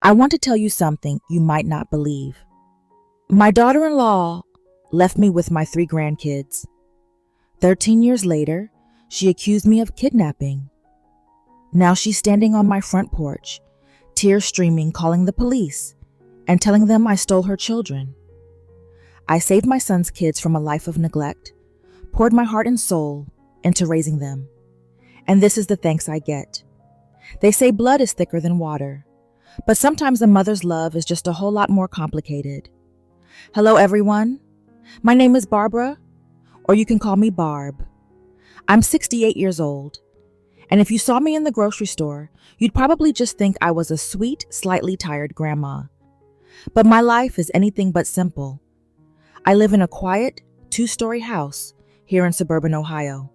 I want to tell you something you might not believe. My daughter-in-law left me with my 3 grandkids. 13 years later, she accused me of kidnapping. Now she's standing on my front porch, tears streaming, calling the police and telling them I stole her children. I saved my son's kids from a life of neglect, poured my heart and soul into raising them. And this is the thanks I get. They say blood is thicker than water, but sometimes a mother's love is just a whole lot more complicated. Hello, everyone. My name is Barbara, or you can call me Barb. I'm 68 years old, and if you saw me in the grocery store, you'd probably just think I was a sweet, slightly tired grandma. But my life is anything but simple. I live in a quiet, 2-story house here in suburban Ohio,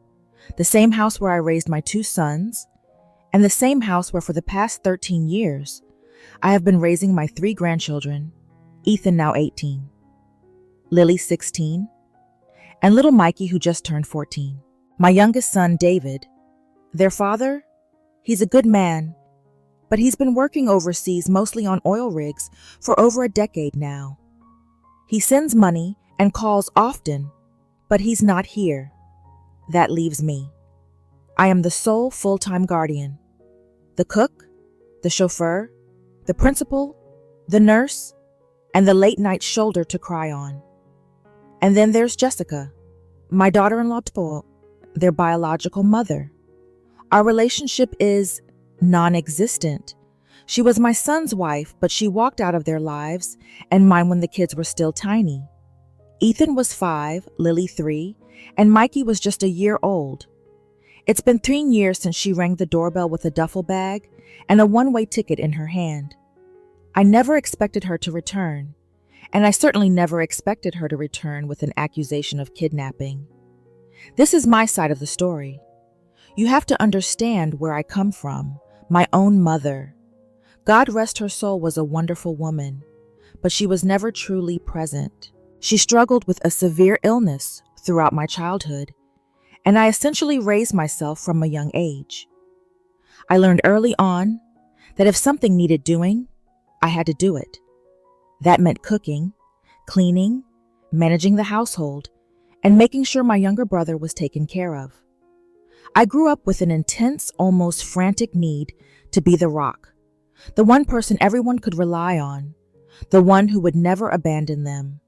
the same house where I raised my 2 sons, and the same house where for the past 13 years, I have been raising my 3 grandchildren, Ethan now 18, Lily 16, and little Mikey who just turned 14. My youngest son, David, their father, he's a good man, but he's been working overseas mostly on oil rigs for over a decade now. He sends money and calls often, but he's not here. That leaves me. I am the sole full-time guardian. The cook, the chauffeur, the principal, the nurse, and the late-night shoulder to cry on. And then there's Jessica, my daughter-in-law, their biological mother. Our relationship is non-existent. She was my son's wife, but she walked out of their lives and mine when the kids were still tiny. Ethan was 5, Lily 3, and Mikey was just a year old. It's been 3 years since she rang the doorbell with a duffel bag and a one-way ticket in her hand. I never expected her to return, and I certainly never expected her to return with an accusation of kidnapping. This is my side of the story. You have to understand where I come from, my own mother. God rest her soul was a wonderful woman, but she was never truly present. She struggled with a severe illness throughout my childhood, and I essentially raised myself from a young age. I learned early on that if something needed doing, I had to do it. That meant cooking, cleaning, managing the household, and making sure my younger brother was taken care of. I grew up with an intense, almost frantic need to be the rock, the one person everyone could rely on, the one who would never abandon them.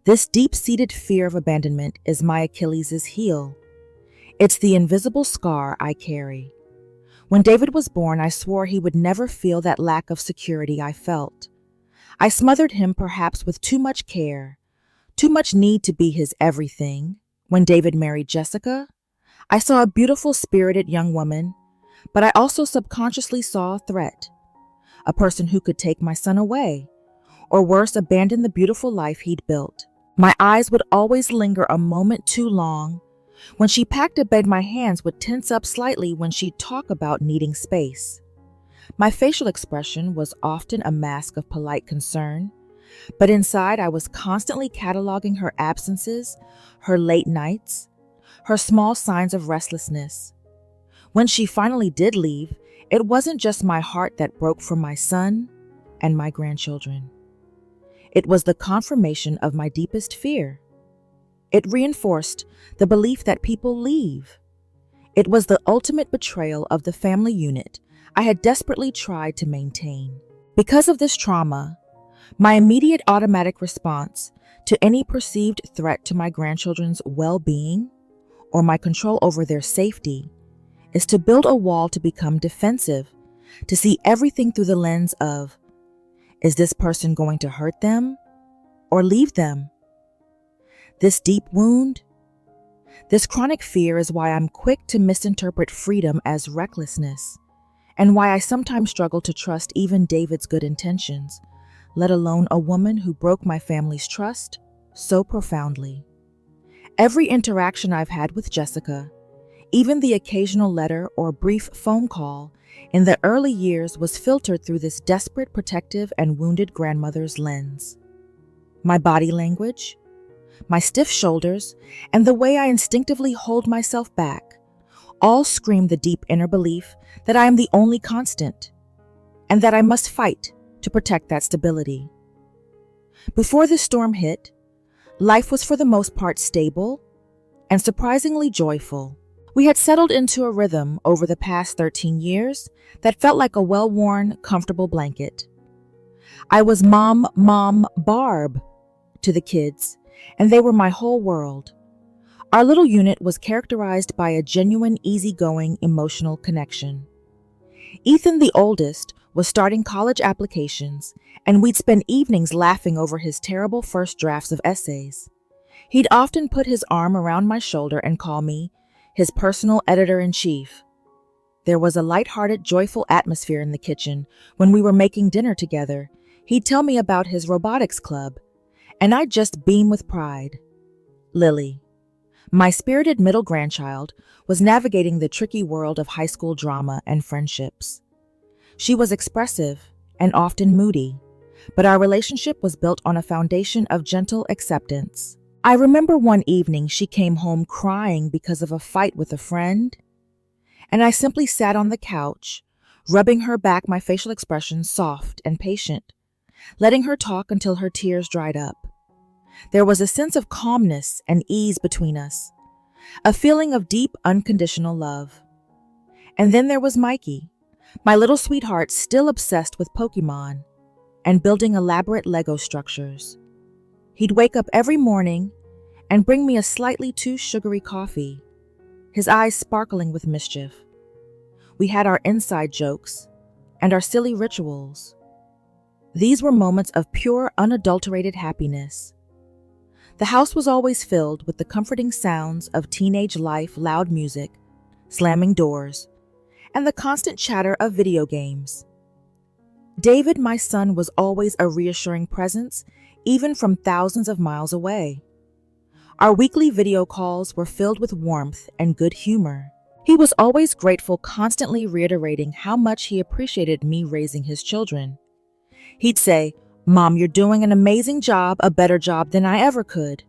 This deep-seated fear of abandonment is my Achilles' heel. It's the invisible scar I carry. When David was born, I swore he would never feel that lack of security I felt. I smothered him perhaps with too much care, too much need to be his everything. When David married Jessica, I saw a beautiful, spirited young woman, but I also subconsciously saw a threat, a person who could take my son away, or worse, abandon the beautiful life he'd built. My eyes would always linger a moment too long. When she packed a bed, my hands would tense up slightly when she'd talk about needing space. My facial expression was often a mask of polite concern, but inside I was constantly cataloging her absences, her late nights, her small signs of restlessness. When she finally did leave, it wasn't just my heart that broke for my son and my grandchildren. It was the confirmation of my deepest fear. It reinforced the belief that people leave. It was the ultimate betrayal of the family unit I had desperately tried to maintain. Because of this trauma, my immediate automatic response to any perceived threat to my grandchildren's well-being or my control over their safety is to build a wall to become defensive, to see everything through the lens of, is this person going to hurt them or leave them? This deep wound, this chronic fear is why I'm quick to misinterpret freedom as recklessness, and why I sometimes struggle to trust even David's good intentions, let alone a woman who broke my family's trust so profoundly. Every interaction I've had with Jessica, even the occasional letter or brief phone call in the early years, was filtered through this desperate, protective, and wounded grandmother's lens. My body language, my stiff shoulders, and the way I instinctively hold myself back all scream the deep inner belief that I am the only constant, and that I must fight to protect that stability. Before the storm hit, life was for the most part stable and surprisingly joyful. We had settled into a rhythm over the past 13 years that felt like a well-worn, comfortable blanket. I was Mom, Barb to the kids, and they were my whole world. Our little unit was characterized by a genuine, easygoing, emotional connection. Ethan, the oldest, was starting college applications, and we'd spend evenings laughing over his terrible first drafts of essays. He'd often put his arm around my shoulder and call me his personal editor-in-chief. There was a light-hearted, joyful atmosphere in the kitchen when we were making dinner together. He'd tell me about his robotics club, and I'd just beam with pride. Lily, my spirited middle grandchild, was navigating the tricky world of high school drama and friendships. She was expressive and often moody, but our relationship was built on a foundation of gentle acceptance. I remember one evening she came home crying because of a fight with a friend, and I simply sat on the couch, rubbing her back, my facial expression soft and patient, letting her talk until her tears dried up. There was a sense of calmness and ease between us, a feeling of deep, unconditional love. And then there was Mikey, my little sweetheart, still obsessed with Pokemon and building elaborate Lego structures. He'd wake up every morning and bring me a slightly too sugary coffee, his eyes sparkling with mischief. We had our inside jokes and our silly rituals. These were moments of pure, unadulterated happiness. The house was always filled with the comforting sounds of teenage life, loud music, slamming doors, and the constant chatter of video games. David, my son, was always a reassuring presence, even from thousands of miles away. Our weekly video calls were filled with warmth and good humor. He was always grateful, constantly reiterating how much he appreciated me raising his children. He'd say, "Mom, you're doing an amazing job, a better job than I ever could."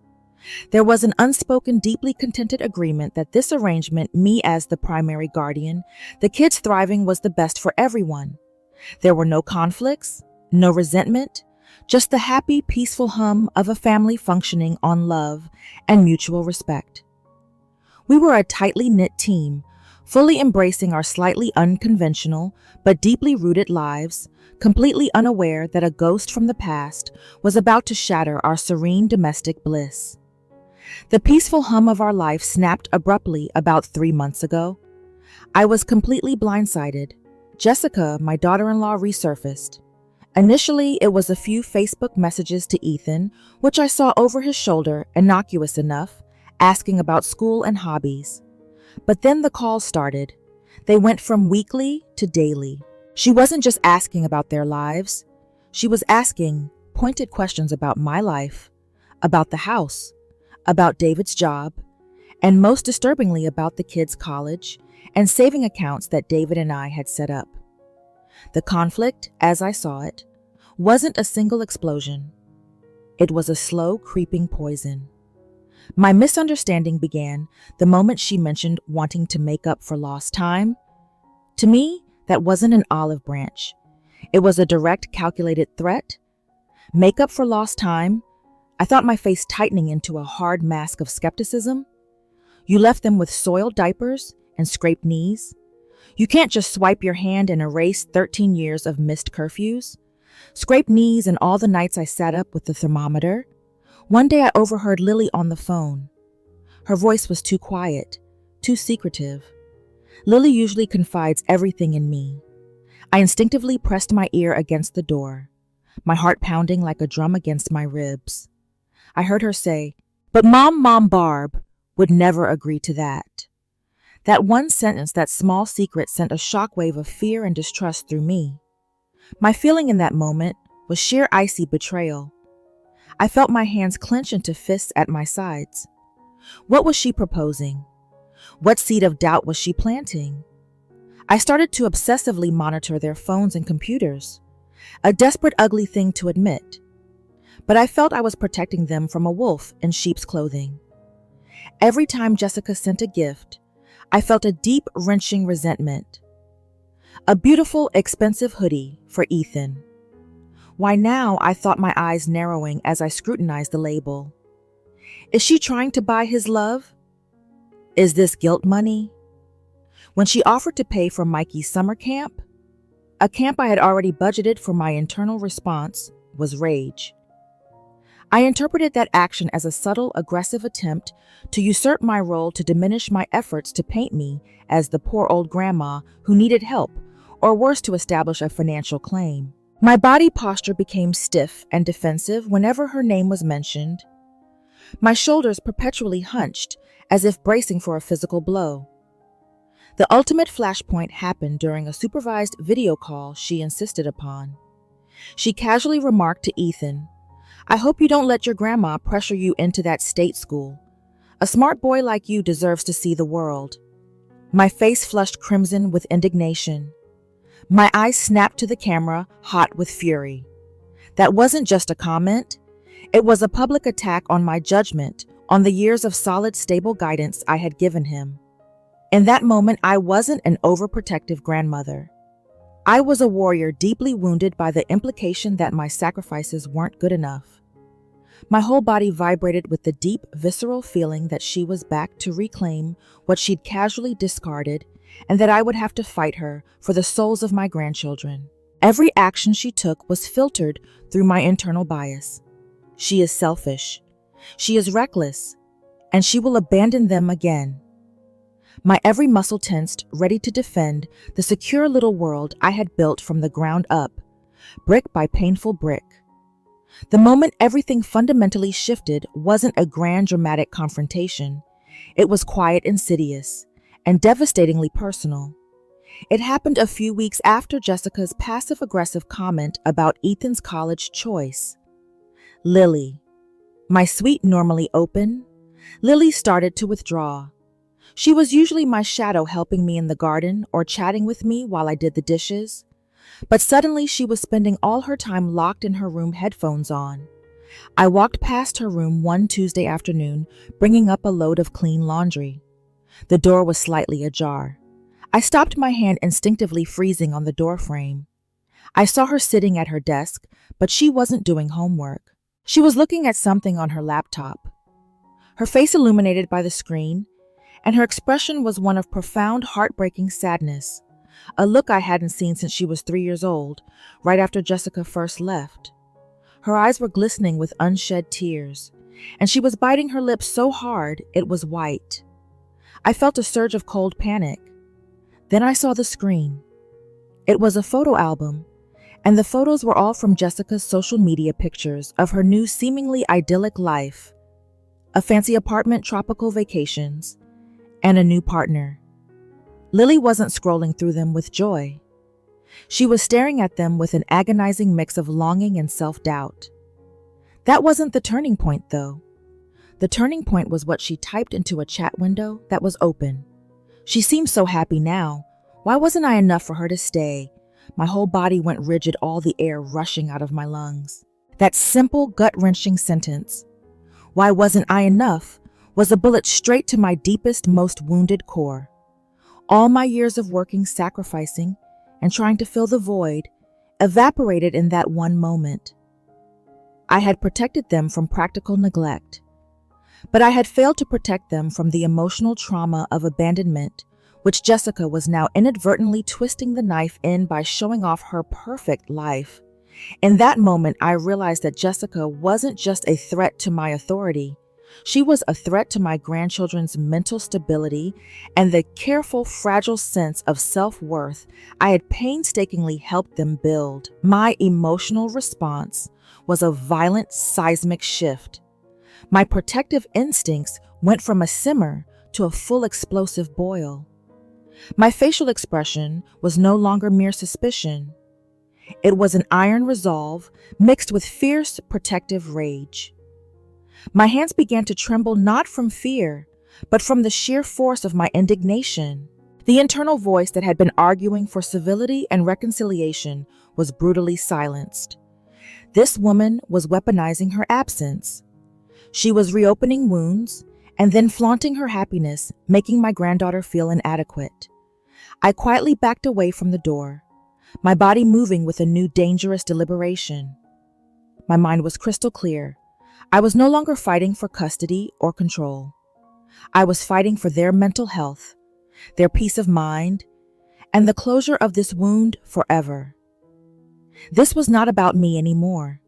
There was an unspoken, deeply contented agreement that this arrangement, me as the primary guardian, the kids thriving, was the best for everyone. There were no conflicts, no resentment, just the happy, peaceful hum of a family functioning on love and mutual respect. We were a tightly knit team, fully embracing our slightly unconventional but deeply rooted lives, completely unaware that a ghost from the past was about to shatter our serene domestic bliss. The peaceful hum of our life snapped abruptly about 3 months ago. I was completely blindsided. Jessica, my daughter-in-law, resurfaced. Initially, it was a few Facebook messages to Ethan, which I saw over his shoulder, innocuous enough, asking about school and hobbies. But then the calls started. They went from weekly to daily. She wasn't just asking about their lives. She was asking pointed questions about my life, about the house, about David's job, and most disturbingly about the kids' college and saving accounts that David and I had set up. The conflict, as I saw it, wasn't a single explosion. It was a slow, creeping poison. My misunderstanding began the moment she mentioned wanting to make up for lost time. To me, that wasn't an olive branch. It was a direct, calculated threat. Make up for lost time? I thought, my face tightening into a hard mask of skepticism. You left them with soiled diapers and scraped knees. You can't just swipe your hand and erase 13 years of missed curfews. Scraped knees and all the nights I sat up with the thermometer. One day I overheard Lily on the phone. Her voice was too quiet, too secretive. Lily usually confides everything in me. I instinctively pressed my ear against the door, my heart pounding like a drum against my ribs. I heard her say, "But Mom Barb would never agree to that." That one sentence, that small secret, sent a shockwave of fear and distrust through me. My feeling in that moment was sheer icy betrayal. I felt my hands clench into fists at my sides. What was she proposing? What seed of doubt was she planting? I started to obsessively monitor their phones and computers, a desperate, ugly thing to admit. But I felt I was protecting them from a wolf in sheep's clothing. Every time Jessica sent a gift, I felt a deep, wrenching resentment. A beautiful, expensive hoodie for Ethan. Why now, I thought, my eyes narrowing as I scrutinized the label. Is she trying to buy his love? Is this guilt money? When she offered to pay for Mikey's summer camp, a camp I had already budgeted for, my internal response was rage. I interpreted that action as a subtle, aggressive attempt to usurp my role, to diminish my efforts to paint me as the poor old grandma who needed help, or worse, to establish a financial claim. My body posture became stiff and defensive whenever her name was mentioned. My shoulders perpetually hunched, as if bracing for a physical blow. The ultimate flashpoint happened during a supervised video call she insisted upon. She casually remarked to Ethan, "I hope you don't let your grandma pressure you into that state school. A smart boy like you deserves to see the world." My face flushed crimson with indignation. My eyes snapped to the camera, hot with fury. That wasn't just a comment. It was a public attack on my judgment, on the years of solid, stable guidance I had given him. In that moment, I wasn't an overprotective grandmother. I was a warrior deeply wounded by the implication that my sacrifices weren't good enough. My whole body vibrated with the deep, visceral feeling that she was back to reclaim what she'd casually discarded, and that I would have to fight her for the souls of my grandchildren. Every action she took was filtered through my internal bias. She is selfish. She is reckless, and she will abandon them again. My every muscle tensed, ready to defend the secure little world I had built from the ground up, brick by painful brick. The moment everything fundamentally shifted wasn't a grand dramatic confrontation. It was quiet, insidious, and devastatingly personal. It happened a few weeks after Jessica's passive-aggressive comment about Ethan's college choice. Lily. My sweet, normally open, Lily started to withdraw. She was usually my shadow, helping me in the garden or chatting with me while I did the dishes. But suddenly she was spending all her time locked in her room, headphones on. I walked past her room one Tuesday afternoon, bringing up a load of clean laundry. The door was slightly ajar. I stopped, my hand instinctively freezing on the doorframe. I saw her sitting at her desk, but she wasn't doing homework. She was looking at something on her laptop. Her face illuminated by the screen, and her expression was one of profound, heartbreaking sadness, a look I hadn't seen since she was 3 years old, right after Jessica first left. Her eyes were glistening with unshed tears, and she was biting her lips so hard it was white. I felt a surge of cold panic. Then I saw the screen. It was a photo album, and the photos were all from Jessica's social media pictures of her new, seemingly idyllic life, a fancy apartment, tropical vacations, and a new partner. Lily wasn't scrolling through them with joy. She was staring at them with an agonizing mix of longing and self-doubt. That wasn't the turning point, though. The turning point was what she typed into a chat window that was open. She seemed so happy now. Why wasn't I enough for her to stay? My whole body went rigid, all the air rushing out of my lungs. That simple, gut-wrenching sentence, "Why wasn't I enough?" was a bullet straight to my deepest, most wounded core. All my years of working, sacrificing, and trying to fill the void evaporated in that one moment. I had protected them from practical neglect, but I had failed to protect them from the emotional trauma of abandonment, which Jessica was now inadvertently twisting the knife in by showing off her perfect life. In that moment, I realized that Jessica wasn't just a threat to my authority. She was a threat to my grandchildren's mental stability and the careful, fragile sense of self-worth I had painstakingly helped them build. My emotional response was a violent, seismic shift. My protective instincts went from a simmer to a full, explosive boil. My facial expression was no longer mere suspicion. It was an iron resolve mixed with fierce, protective rage. My hands began to tremble, not from fear, but from the sheer force of my indignation. The internal voice that had been arguing for civility and reconciliation was brutally silenced. This woman was weaponizing her absence. She was reopening wounds and then flaunting her happiness, making my granddaughter feel inadequate. I quietly backed away from the door, my body moving with a new dangerous deliberation. My mind was crystal clear. I was no longer fighting for custody or control. I was fighting for their mental health, their peace of mind, and the closure of this wound forever. This was not about me anymore.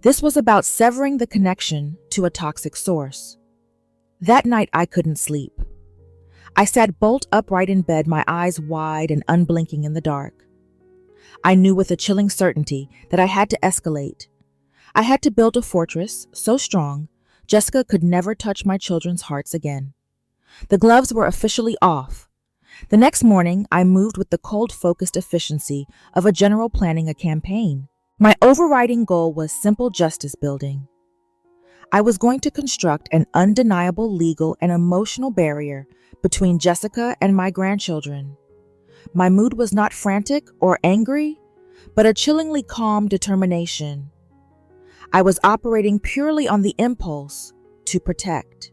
This was about severing the connection to a toxic source. That night, I couldn't sleep. I sat bolt upright in bed, my eyes wide and unblinking in the dark. I knew with a chilling certainty that I had to escalate. I had to build a fortress so strong, Jessica could never touch my children's hearts again. The gloves were officially off. The next morning, I moved with the cold, focused efficiency of a general planning a campaign. My overriding goal was simple justice building. I was going to construct an undeniable legal and emotional barrier between Jessica and my grandchildren. My mood was not frantic or angry, but a chillingly calm determination. I was operating purely on the impulse to protect.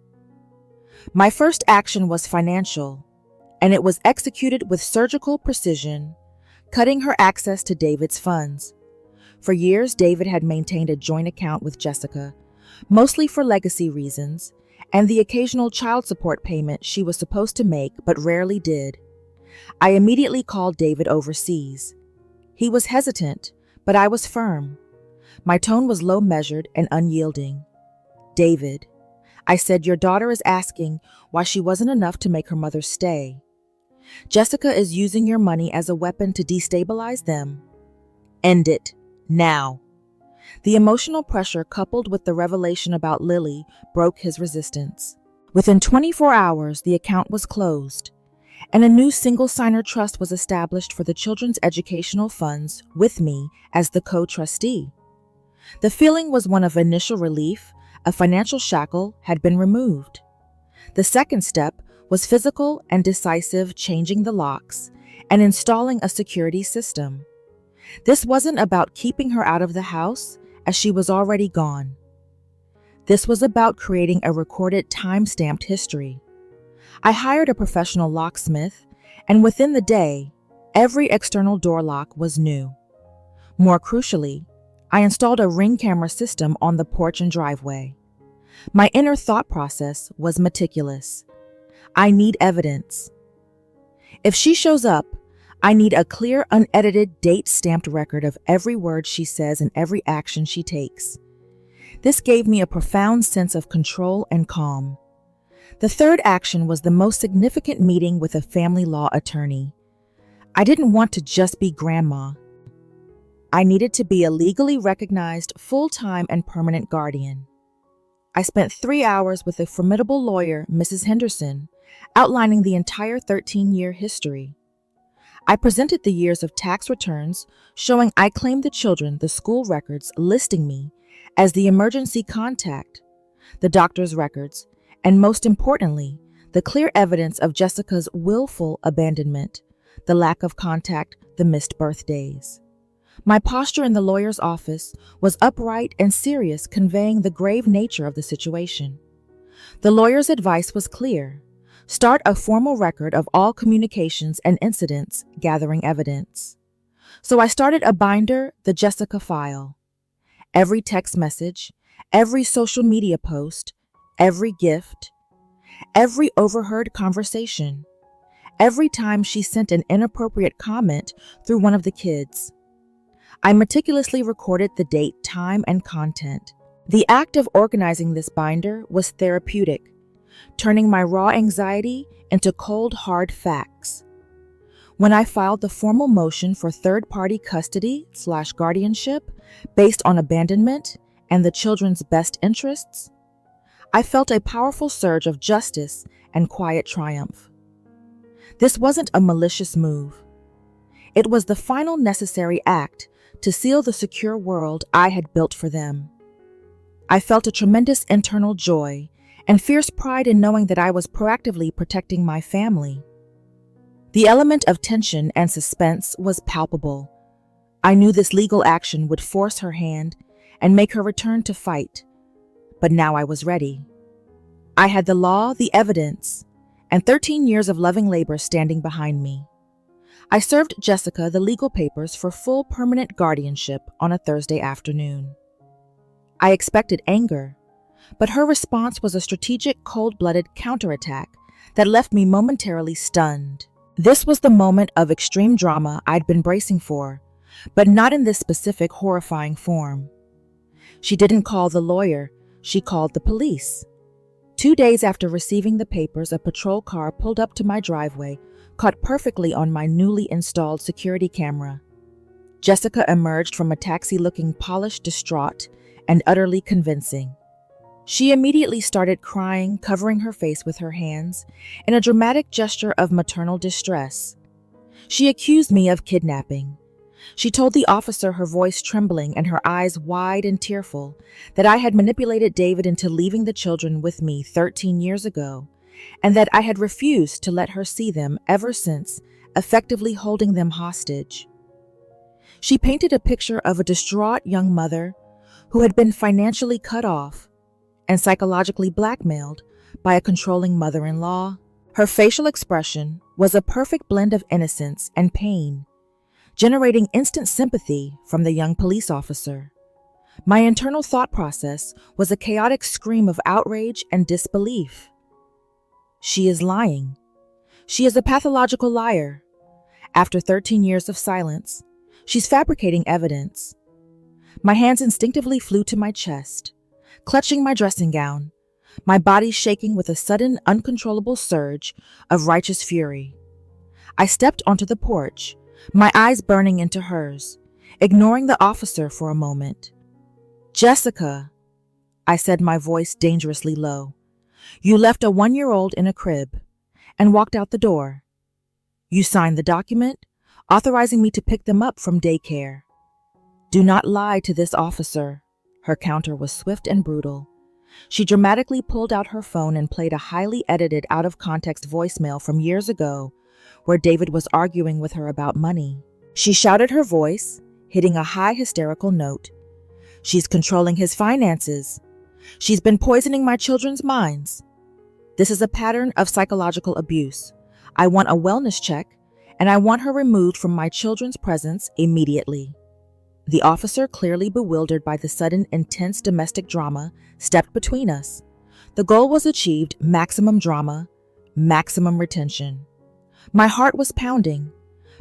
My first action was financial, and it was executed with surgical precision, cutting her access to David's funds. For years, David had maintained a joint account with Jessica, mostly for legacy reasons, and the occasional child support payment she was supposed to make but rarely did. I immediately called David overseas. He was hesitant, but I was firm. My tone was low measured and unyielding. "David," I said, "your daughter is asking why she wasn't enough to make her mother stay. Jessica is using your money as a weapon to destabilize them. End it, now." The emotional pressure coupled with the revelation about Lily broke his resistance. Within 24 hours, the account was closed, and a new single-signer trust was established for the children's educational funds with me as the co-trustee. The feeling was one of initial relief. A financial shackle had been removed. The second step was physical and decisive, changing the locks and installing a security system. This wasn't about keeping her out of the house, as she was already gone. This was about creating a recorded, time-stamped history. I hired a professional locksmith, and within the day, every external door lock was new. More crucially, I installed a ring camera system on the porch and driveway. My inner thought process was meticulous. I need evidence. If she shows up, I need a clear, unedited, date-stamped record of every word she says and every action she takes. This gave me a profound sense of control and calm. The third action was the most significant meeting with a family law attorney. I didn't want to just be grandma. I needed to be a legally recognized, full-time and permanent guardian. I spent 3 hours with a formidable lawyer, Mrs. Henderson, outlining the entire 13-year history. I presented the years of tax returns showing I claimed the children, the school records listing me as the emergency contact, the doctor's records, and most importantly, the clear evidence of Jessica's willful abandonment, the lack of contact, the missed birthdays. My posture in the lawyer's office was upright and serious, conveying the grave nature of the situation. The lawyer's advice was clear. Start a formal record of all communications and incidents, gathering evidence. So I started a binder, the Jessica file. Every text message, every social media post, every gift, every overheard conversation, every time she sent an inappropriate comment through one of the kids. I meticulously recorded the date, time, and content. The act of organizing this binder was therapeutic, turning my raw anxiety into cold, hard facts. When I filed the formal motion for third-party custody/guardianship based on abandonment and the children's best interests, I felt a powerful surge of justice and quiet triumph. This wasn't a malicious move. It was the final necessary act to seal the secure world I had built for them. I felt a tremendous internal joy and fierce pride in knowing that I was proactively protecting my family. The element of tension and suspense was palpable. I knew this legal action would force her hand and make her return to fight, but now I was ready. I had the law, the evidence, and 13 years of loving labor standing behind me. I served Jessica the legal papers for full permanent guardianship on a Thursday afternoon. I expected anger, but her response was a strategic, cold-blooded counterattack that left me momentarily stunned. This was the moment of extreme drama I'd been bracing for, but not in this specific horrifying form. She didn't call the lawyer, she called the police. 2 days after receiving the papers, a patrol car pulled up to my driveway, caught perfectly on my newly installed security camera. Jessica emerged from a taxi looking polished, distraught, and utterly convincing. She immediately started crying, covering her face with her hands, in a dramatic gesture of maternal distress. She accused me of kidnapping. She told the officer, her voice trembling and her eyes wide and tearful, that I had manipulated David into leaving the children with me 13 years ago, and that I had refused to let her see them ever since, effectively holding them hostage. She painted a picture of a distraught young mother who had been financially cut off and psychologically blackmailed by a controlling mother-in-law. Her facial expression was a perfect blend of innocence and pain, generating instant sympathy from the young police officer. My internal thought process was a chaotic scream of outrage and disbelief. She is lying. She is a pathological liar. After 13 years of silence, she's fabricating evidence. My hands instinctively flew to my chest, clutching my dressing gown, my body shaking with a sudden, uncontrollable surge of righteous fury. I stepped onto the porch, my eyes burning into hers, ignoring the officer for a moment. "Jessica," I said, my voice dangerously low, "you left a 1-year-old in a crib and walked out the door. You signed the document authorizing me to pick them up from daycare. Do not lie to this officer." Her counter was swift and brutal. She dramatically pulled out her phone and played a highly edited, out-of-context voicemail from years ago where David was arguing with her about money. She shouted, her voice hitting a high hysterical note. "She's controlling his finances. She's been poisoning my children's minds. This is a pattern of psychological abuse. I want a wellness check, and I want her removed from my children's presence immediately." The officer, clearly bewildered by the sudden, intense domestic drama, stepped between us. The goal was achieved: maximum drama, maximum retention. My heart was pounding,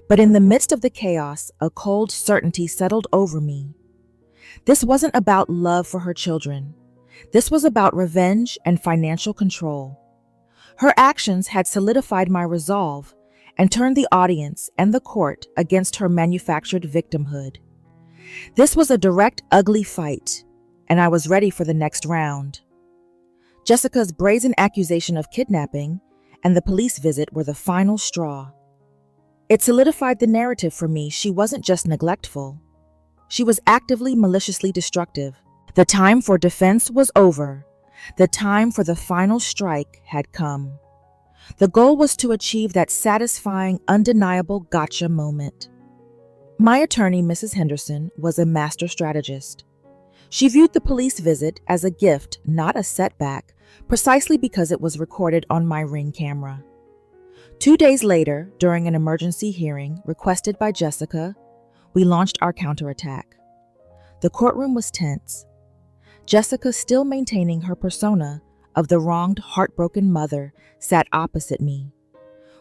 but in the midst of the chaos, a cold certainty settled over me. This wasn't about love for her children. This was about revenge and financial control. Her actions had solidified my resolve and turned the audience and the court against her manufactured victimhood. This was a direct, ugly fight, and I was ready for the next round. Jessica's brazen accusation of kidnapping and the police visit were the final straw. It solidified the narrative for me. She wasn't just neglectful. She was actively, maliciously destructive. The time for defense was over. The time for the final strike had come. The goal was to achieve that satisfying, undeniable gotcha moment. My attorney, Mrs. Henderson, was a master strategist. She viewed the police visit as a gift, not a setback, precisely because it was recorded on my Ring camera. 2 days later, during an emergency hearing requested by Jessica, we launched our counterattack. The courtroom was tense. Jessica, still maintaining her persona of the wronged, heartbroken mother, sat opposite me.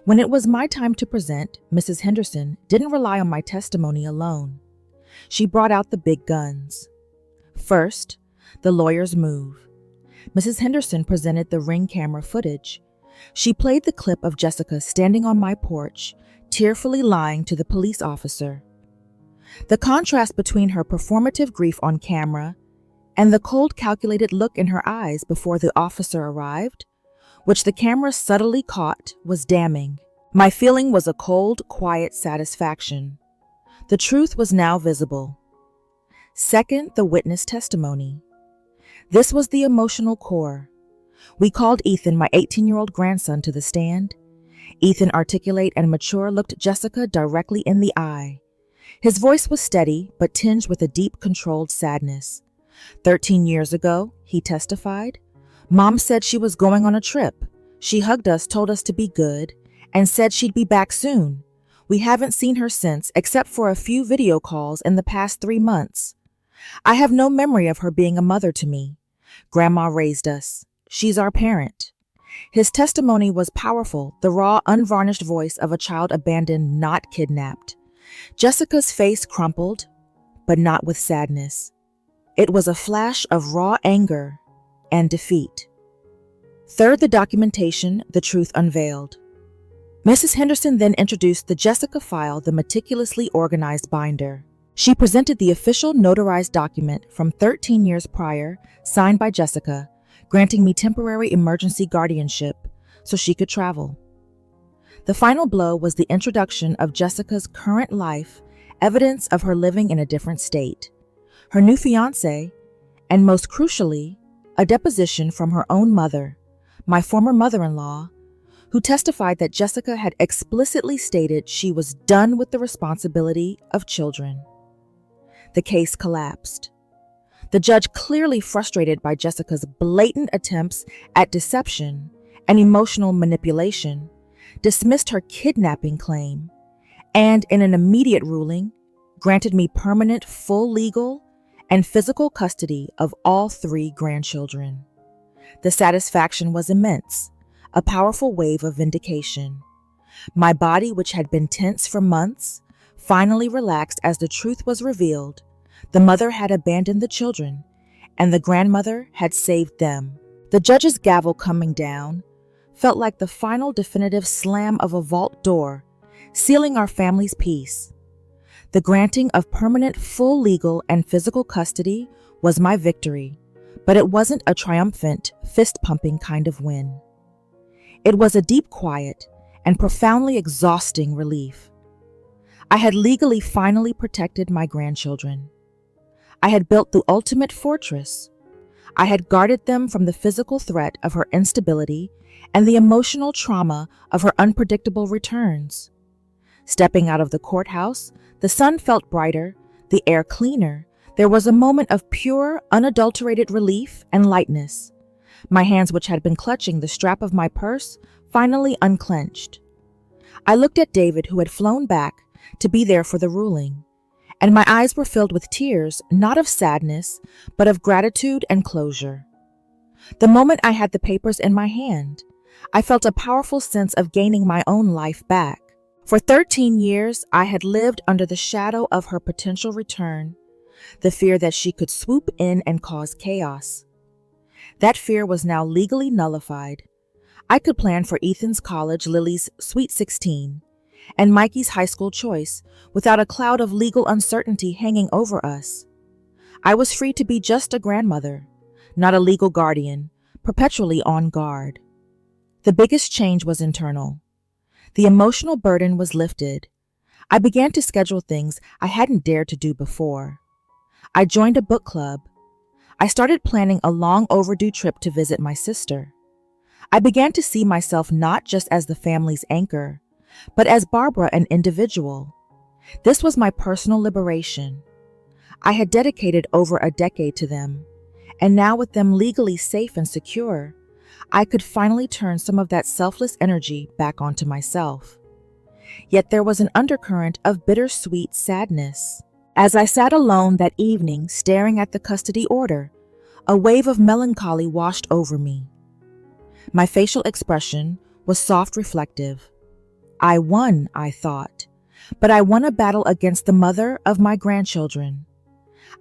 When it was my time to present, Mrs. Henderson didn't rely on my testimony alone. She brought out the big guns. First, the lawyer's move. Mrs. Henderson presented the Ring camera footage. She played the clip of Jessica standing on my porch, tearfully lying to the police officer. The contrast between her performative grief on camera and the cold, calculated look in her eyes before the officer arrived, which the camera subtly caught, was damning. My feeling was a cold, quiet satisfaction. The truth was now visible. Second, the witness testimony. This was the emotional core. We called Ethan, my 18-year-old grandson, to the stand. Ethan, articulate and mature, looked Jessica directly in the eye. His voice was steady, but tinged with a deep, controlled sadness. 13 years ago, he testified, Mom said she was going on a trip. She hugged us, told us to be good, and said she'd be back soon. We haven't seen her since, except for a few video calls in the past 3 months. I have no memory of her being a mother to me. Grandma raised us. She's our parent. His testimony was powerful, the raw, unvarnished voice of a child abandoned, not kidnapped. Jessica's face crumpled, but not with sadness. It was a flash of raw anger and defeat. Third, the documentation, the truth unveiled. Mrs. Henderson then introduced the Jessica file, the meticulously organized binder. She presented the official notarized document from 13 years prior, signed by Jessica, granting me temporary emergency guardianship so she could travel. The final blow was the introduction of Jessica's current life, evidence of her living in a different state, her new fiancé, and most crucially, a deposition from her own mother, my former mother-in-law, who testified that Jessica had explicitly stated she was done with the responsibility of children. The case collapsed. The judge, clearly frustrated by Jessica's blatant attempts at deception and emotional manipulation, dismissed her kidnapping claim and, in an immediate ruling, granted me permanent full legal and physical custody of all 3 grandchildren. The satisfaction was immense, a powerful wave of vindication. My body, which had been tense for months, finally relaxed as the truth was revealed. The mother had abandoned the children, and the grandmother had saved them. The judge's gavel coming down felt like the final definitive slam of a vault door, sealing our family's peace. The granting of permanent full legal and physical custody was my victory, but it wasn't a triumphant, fist-pumping kind of win. It was a deep, quiet, and profoundly exhausting relief. I had legally finally protected my grandchildren. I had built the ultimate fortress. I had guarded them from the physical threat of her instability and the emotional trauma of her unpredictable returns. Stepping out of the courthouse, the sun felt brighter, the air cleaner. There was a moment of pure, unadulterated relief and lightness. My hands, which had been clutching the strap of my purse, finally unclenched. I looked at David, who had flown back to be there for the ruling, and my eyes were filled with tears, not of sadness, but of gratitude and closure. The moment I had the papers in my hand, I felt a powerful sense of gaining my own life back. For 13 years, I had lived under the shadow of her potential return, the fear that she could swoop in and cause chaos. That fear was now legally nullified. I could plan for Ethan's college, Lily's Sweet 16, and Mikey's high school choice without a cloud of legal uncertainty hanging over us. I was free to be just a grandmother, not a legal guardian, perpetually on guard. The biggest change was internal. The emotional burden was lifted. I began to schedule things I hadn't dared to do before. I joined a book club. I started planning a long overdue trip to visit my sister. I began to see myself not just as the family's anchor, but as Barbara, an individual. This was my personal liberation. I had dedicated over a decade to them, and now with them legally safe and secure, I could finally turn some of that selfless energy back onto myself. Yet there was an undercurrent of bittersweet sadness. As I sat alone that evening staring at the custody order, a wave of melancholy washed over me. My facial expression was soft, reflective. I won, I thought, but I won a battle against the mother of my grandchildren.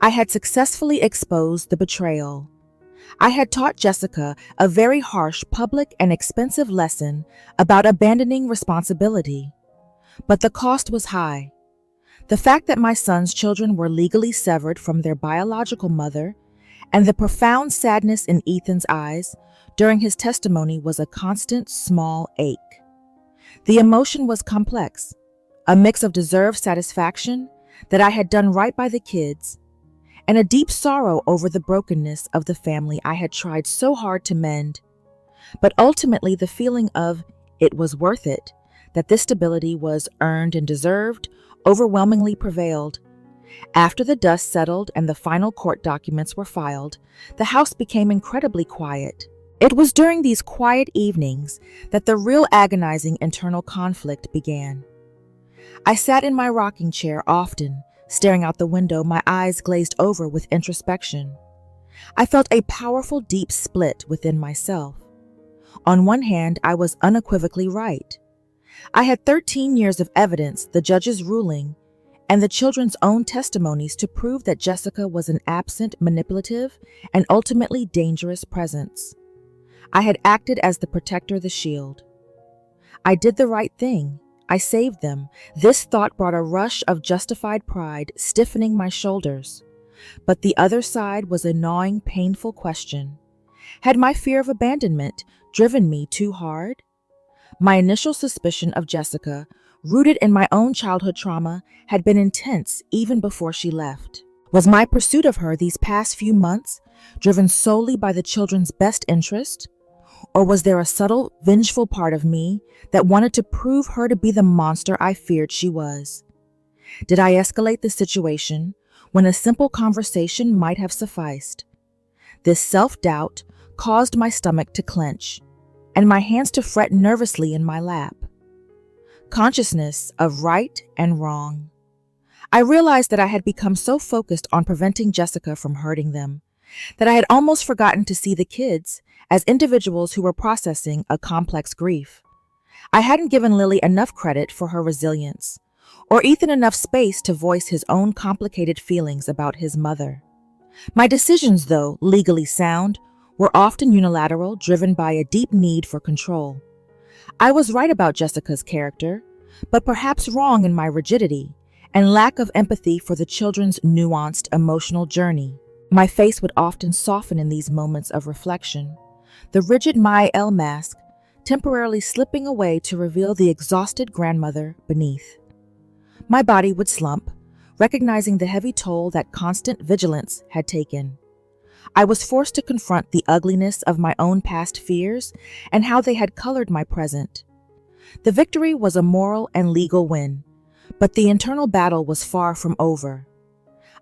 I had successfully exposed the betrayal. I had taught Jessica a very harsh, public, and expensive lesson about abandoning responsibility. But the cost was high. The fact that my son's children were legally severed from their biological mother, and the profound sadness in Ethan's eyes during his testimony was a constant small ache. The emotion was complex, a mix of deserved satisfaction that I had done right by the kids, and a deep sorrow over the brokenness of the family I had tried so hard to mend. But ultimately the feeling of it was worth it, that this stability was earned and deserved, overwhelmingly prevailed. After the dust settled and the final court documents were filed, the house became incredibly quiet. It was during these quiet evenings that the real agonizing internal conflict began. I sat in my rocking chair often, Staring out the window, my eyes glazed over with introspection. I felt a powerful, deep split within myself. On one hand, I was unequivocally right. I had 13 years of evidence, the judge's ruling, and the children's own testimonies to prove that Jessica was an absent, manipulative, and ultimately dangerous presence. I had acted as the protector, the shield. I did the right thing. I saved them. This thought brought a rush of justified pride, stiffening my shoulders. But the other side was a gnawing, painful question. Had my fear of abandonment driven me too hard? My initial suspicion of Jessica, rooted in my own childhood trauma, had been intense even before she left. Was my pursuit of her these past few months driven solely by the children's best interest? Or was there a subtle, vengeful part of me that wanted to prove her to be the monster I feared she was? Did I escalate the situation when a simple conversation might have sufficed? This self-doubt caused my stomach to clench and my hands to fret nervously in my lap. Consciousness of right and wrong. I realized that I had become so focused on preventing Jessica from hurting them that I had almost forgotten to see the kids as individuals who were processing a complex grief. I hadn't given Lily enough credit for her resilience, or Ethan enough space to voice his own complicated feelings about his mother. My decisions, though legally sound, were often unilateral, driven by a deep need for control. I was right about Jessica's character, but perhaps wrong in my rigidity and lack of empathy for the children's nuanced emotional journey. My face would often soften in these moments of reflection, the rigid Mael mask temporarily slipping away to reveal the exhausted grandmother beneath. My body would slump, recognizing the heavy toll that constant vigilance had taken. I was forced to confront the ugliness of my own past fears and how they had colored my present. The victory was a moral and legal win, but the internal battle was far from over.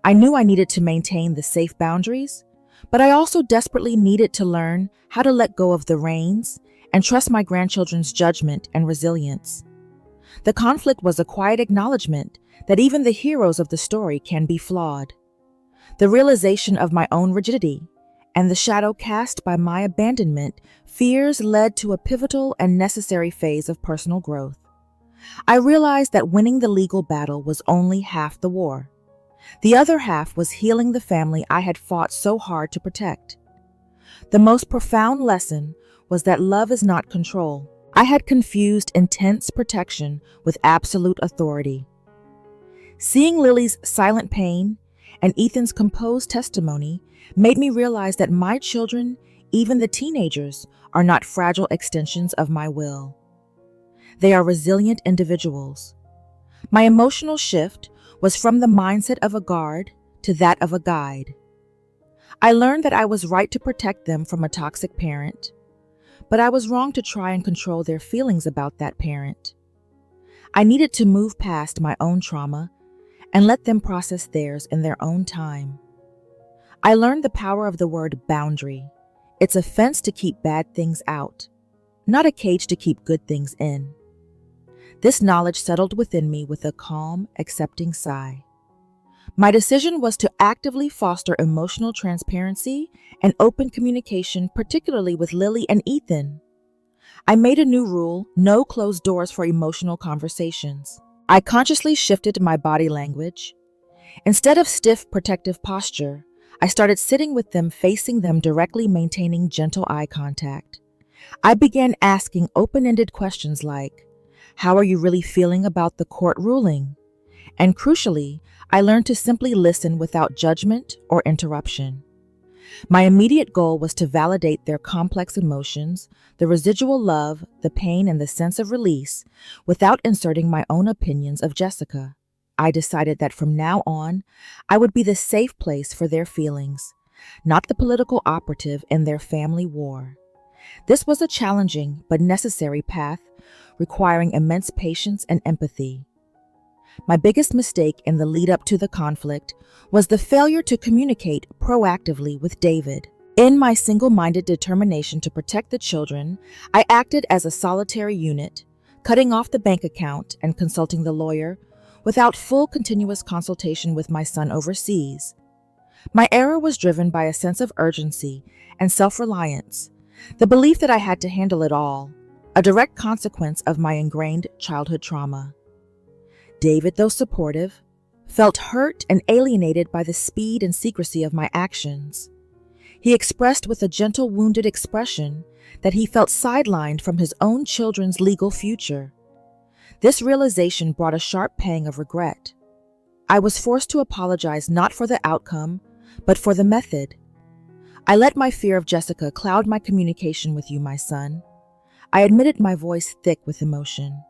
I knew I needed to maintain the safe boundaries, but I also desperately needed to learn how to let go of the reins and trust my grandchildren's judgment and resilience. The conflict was a quiet acknowledgement that even the heroes of the story can be flawed. The realization of my own rigidity and the shadow cast by my abandonment fears led to a pivotal and necessary phase of personal growth. I realized that winning the legal battle was only half the war. The other half was healing the family I had fought so hard to protect. The most profound lesson was that love is not control. I had confused intense protection with absolute authority. Seeing Lily's silent pain and Ethan's composed testimony made me realize that my children, even the teenagers, are not fragile extensions of my will. They are resilient individuals. My emotional shift was from the mindset of a guard to that of a guide. I learned that I was right to protect them from a toxic parent, but I was wrong to try and control their feelings about that parent. I needed to move past my own trauma and let them process theirs in their own time. I learned the power of the word boundary. It's a fence to keep bad things out, not a cage to keep good things in. This knowledge settled within me with a calm, accepting sigh. My decision was to actively foster emotional transparency and open communication, particularly with Lily and Ethan. I made a new rule: no closed doors for emotional conversations. I consciously shifted my body language. Instead of stiff, protective posture, I started sitting with them, facing them directly, maintaining gentle eye contact. I began asking open-ended questions like, "How are you really feeling about the court ruling?" And crucially, I learned to simply listen without judgment or interruption. My immediate goal was to validate their complex emotions, the residual love, the pain, and the sense of release, without inserting my own opinions of Jessica. I decided that from now on, I would be the safe place for their feelings, not the political operative in their family war. This was a challenging but necessary path, requiring immense patience and empathy. My biggest mistake in the lead up to the conflict was the failure to communicate proactively with David. In my single-minded determination to protect the children, I acted as a solitary unit, cutting off the bank account and consulting the lawyer without full continuous consultation with my son overseas. My error was driven by a sense of urgency and self-reliance, the belief that I had to handle it all, a direct consequence of my ingrained childhood trauma. David, though supportive, felt hurt and alienated by the speed and secrecy of my actions. He expressed with a gentle, wounded expression that he felt sidelined from his own children's legal future. This realization brought a sharp pang of regret. I was forced to apologize not for the outcome, but for the method. I let my fear of Jessica cloud my communication with you, my son. I admitted my voice thick with emotion.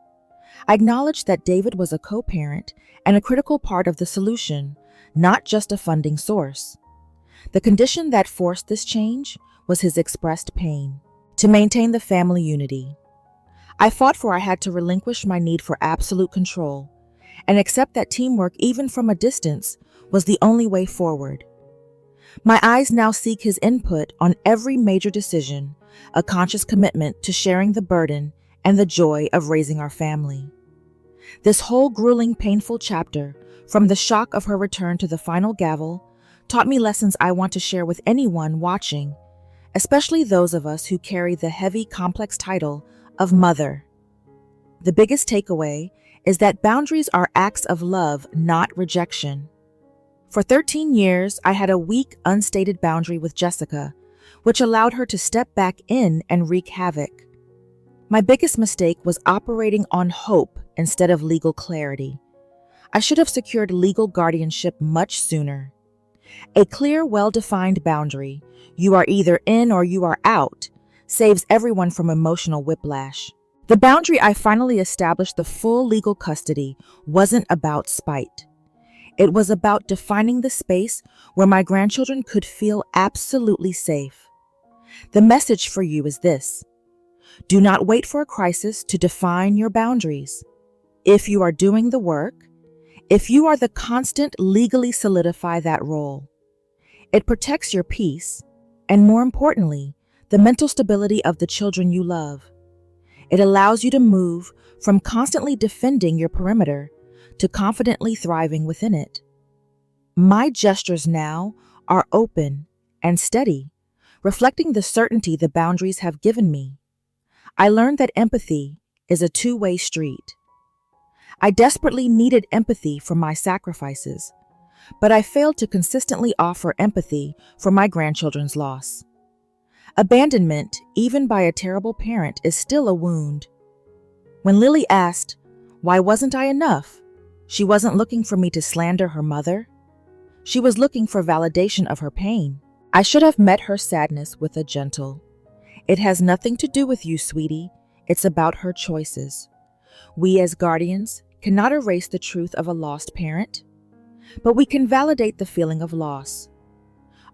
I acknowledged that David was a co-parent and a critical part of the solution, not just a funding source. The condition that forced this change was his expressed pain. To maintain the family unity, I fought for I had to relinquish my need for absolute control and accept that teamwork, even from a distance, was the only way forward. My eyes now seek his input on every major decision, a conscious commitment to sharing the burden and the joy of raising our family. This whole grueling, painful chapter, from the shock of her return to the final gavel, taught me lessons I want to share with anyone watching, especially those of us who carry the heavy, complex title of mother. The biggest takeaway is that boundaries are acts of love, not rejection. For 13 years, I had a weak, unstated boundary with Jessica, which allowed her to step back in and wreak havoc. My biggest mistake was operating on hope instead of legal clarity. I should have secured legal guardianship much sooner. A clear, well-defined boundary, you are either in or you are out, saves everyone from emotional whiplash. The boundary I finally established, the full legal custody, wasn't about spite. It was about defining the space where my grandchildren could feel absolutely safe. The message for you is this: do not wait for a crisis to define your boundaries. If you are doing the work, if you are the constant, legally solidify that role. It protects your peace, and more importantly, the mental stability of the children you love. It allows you to move from constantly defending your perimeter to confidently thriving within it. My gestures now are open and steady, reflecting the certainty the boundaries have given me. I learned that empathy is a two-way street. I desperately needed empathy for my sacrifices, but I failed to consistently offer empathy for my grandchildren's loss. Abandonment, even by a terrible parent, is still a wound. When Lily asked, "Why wasn't I enough?" she wasn't looking for me to slander her mother. She was looking for validation of her pain. I should have met her sadness with a gentle, "It has nothing to do with you, sweetie. It's about her choices. We as guardians cannot erase the truth of a lost parent, but we can validate the feeling of loss.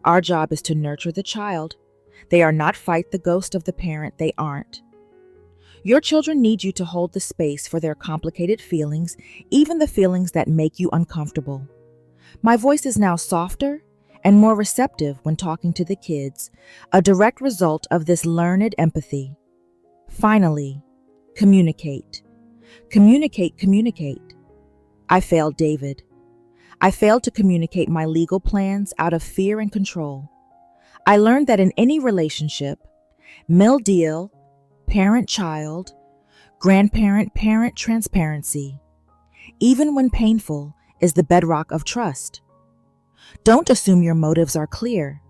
Our job is to nurture the child. They are not fight the ghost of the parent they aren't. Your children need you to hold the space for their complicated feelings, even the feelings that make you uncomfortable." My voice is now softer and more receptive when talking to the kids, a direct result of this learned empathy. Finally, communicate. Communicate, communicate. I failed David. I failed to communicate my legal plans out of fear and control. I learned that in any relationship, mill-deal, parent-child, grandparent-parent transparency, even when painful, is the bedrock of trust. Don't assume your motives are clear.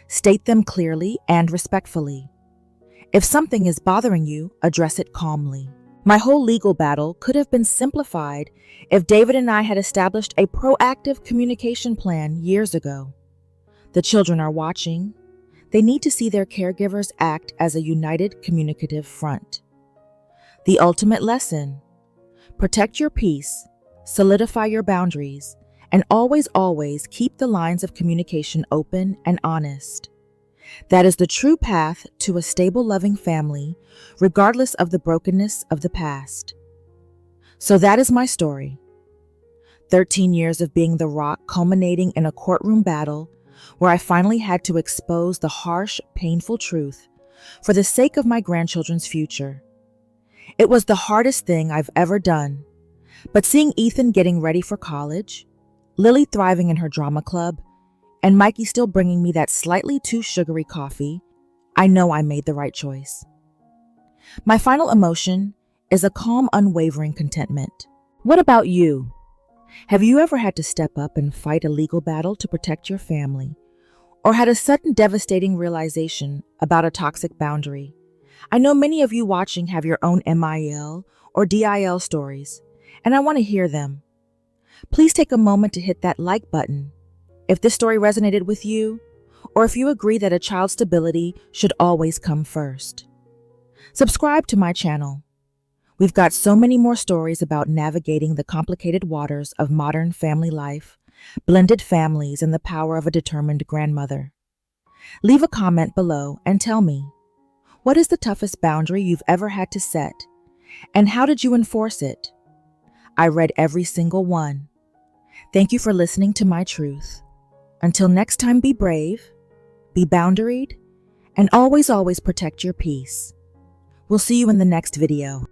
State them clearly and respectfully. If something is bothering you, address it calmly. My whole legal battle could have been simplified if David and I had established a proactive communication plan years ago. The children are watching. They need to see their caregivers act as a united communicative front. The ultimate lesson: protect your peace, solidify your boundaries, and always, always keep the lines of communication open and honest. That is the true path to a stable, loving family, regardless of the brokenness of the past. So that is my story. 13 years of being the rock, culminating in a courtroom battle where I finally had to expose the harsh, painful truth for the sake of my grandchildren's future. It was the hardest thing I've ever done, But seeing Ethan getting ready for college, Lily thriving in her drama club, and Mikey still bringing me that slightly too sugary coffee, I know I made the right choice. My final emotion is a calm, unwavering contentment. What about you? Have you ever had to step up and fight a legal battle to protect your family, or had a sudden devastating realization about a toxic boundary? I know many of you watching have your own MIL or DIL stories, and I want to hear them. Please take a moment to hit that like button if this story resonated with you, or if you agree that a child's stability should always come first. Subscribe to my channel. We've got so many more stories about navigating the complicated waters of modern family life, blended families, and the power of a determined grandmother. Leave a comment below and tell me, what is the toughest boundary you've ever had to set, and how did you enforce it? I read every single one. Thank you for listening to my truth. Until next time, be brave, be boundaried, and always protect your peace. We'll see you in the next video.